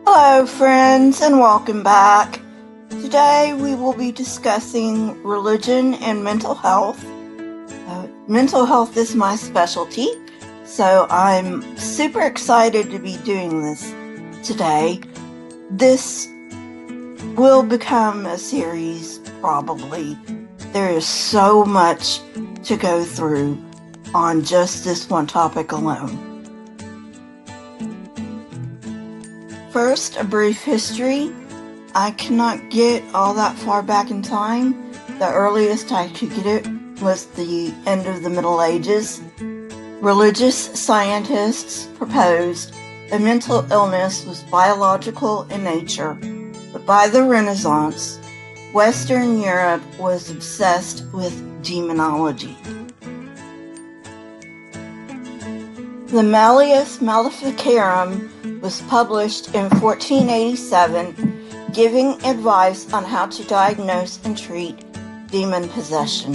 Hello friends and welcome back. Today we will be discussing religion and mental health. Mental health is my specialty, so I'm super excited to be doing this today. This will become a series probably. There is so much to go through on just this one topic alone. First, a brief history. I cannot get all that far back in time. The earliest I could get it was the end of the Middle Ages. Religious scientists proposed that mental illness was biological in nature, but by the Renaissance, Western Europe was obsessed with demonology. The Malleus Maleficarum was published in 1487, giving advice on how to diagnose and treat demon possession.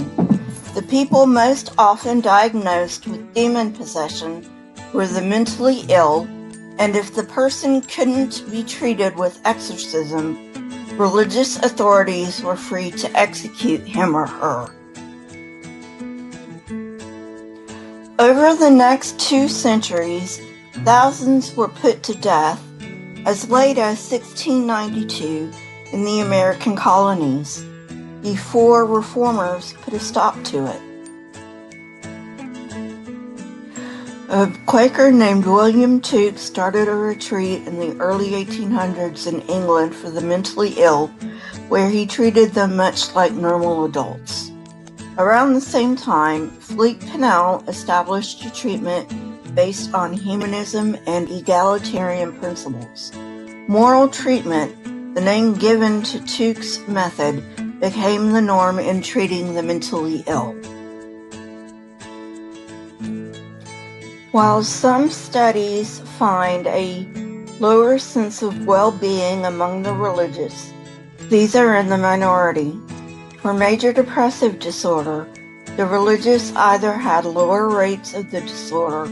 The people most often diagnosed with demon possession were the mentally ill, and if the person couldn't be treated with exorcism, religious authorities were free to execute him or her. Over the next 2 centuries, thousands were put to death as late as 1692 in the American colonies, before reformers put a stop to it. A Quaker named William Tuke started a retreat in the early 1800s in England for the mentally ill, where he treated them much like normal adults. Around the same time, Philippe Pinel established a treatment based on humanism and egalitarian principles. Moral treatment, the name given to Tuke's method, became the norm in treating the mentally ill. While some studies find a lower sense of well-being among the religious, these are in the minority. For major depressive disorder, the religious either had lower rates of the disorder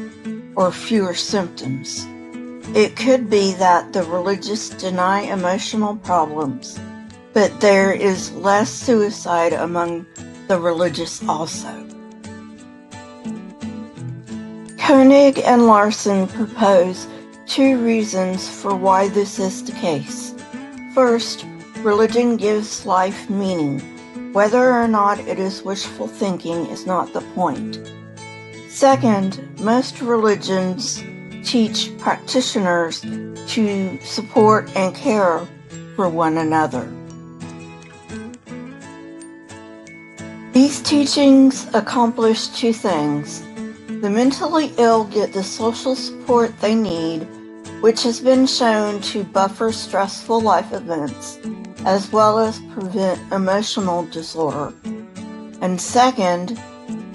or fewer symptoms. It could be that the religious deny emotional problems, but there is less suicide among the religious also. Koenig and Larson propose 2 reasons for why this is the case. First, religion gives life meaning. Whether or not it is wishful thinking is not the point. Second, most religions teach practitioners to support and care for one another. These teachings accomplish 2 things. The mentally ill get the social support they need, which has been shown to buffer stressful life events, as well as prevent emotional disorder. And second,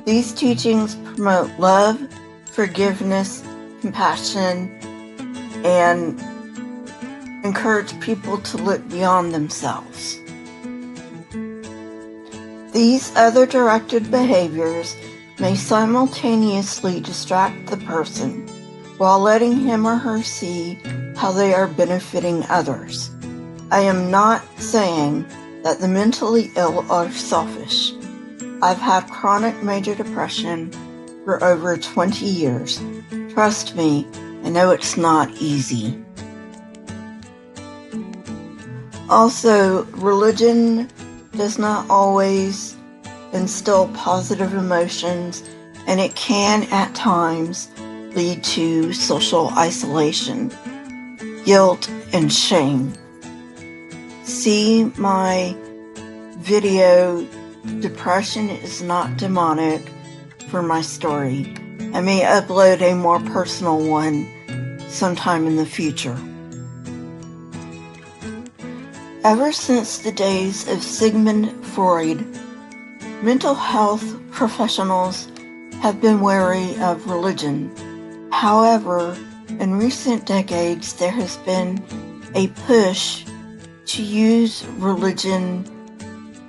these teachings promote love, forgiveness, compassion, and encourage people to look beyond themselves. These other directed behaviors may simultaneously distract the person while letting him or her see how they are benefiting others. I am not saying that the mentally ill are selfish. I've had chronic major depression for over 20 years. Trust me, I know it's not easy. Also, religion does not always instill positive emotions, and it can at times lead to social isolation, guilt, and shame. See my video, Depression is Not Demonic, for my story. I may upload a more personal one sometime in the future. Ever since the days of Sigmund Freud, mental health professionals have been wary of religion. However, in recent decades, there has been a push to use religion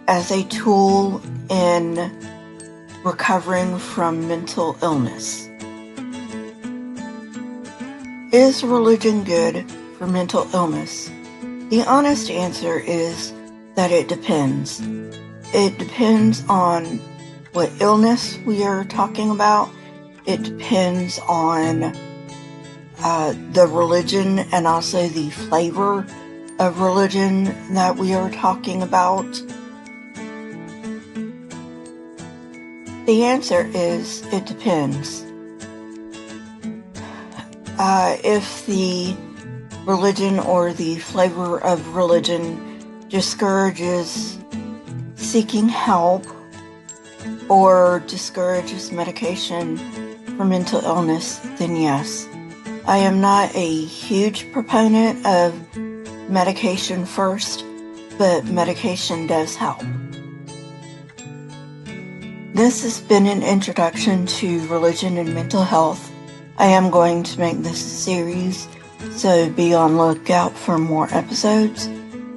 as a tool in recovering from mental illness. Is religion good for mental illness? The honest answer is that it depends. It depends on what illness we are talking about. It depends on the religion and also the flavor of religion that we are talking about. The answer is it depends. If the religion or the flavor of religion discourages seeking help or discourages medication for mental illness, then yes. I am not a huge proponent of medication first, but medication does help. This has been an introduction to religion and mental health. I am going to make this a series, so be on lookout for more episodes.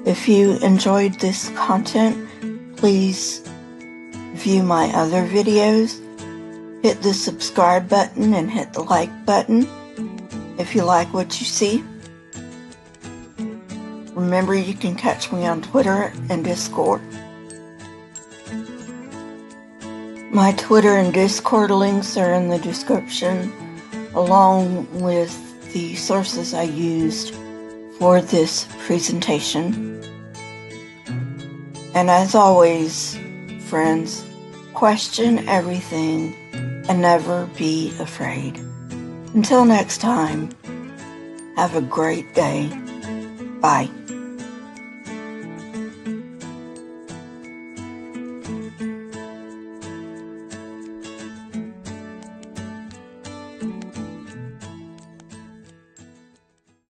If you enjoyed this content, please view my other videos. Hit the subscribe button and hit the like button if you like what you see. Remember, you can catch me on Twitter and Discord. My Twitter and Discord links are in the description, along with the sources I used for this presentation. And as always, friends, question everything and never be afraid. Until next time, have a great day. Bye.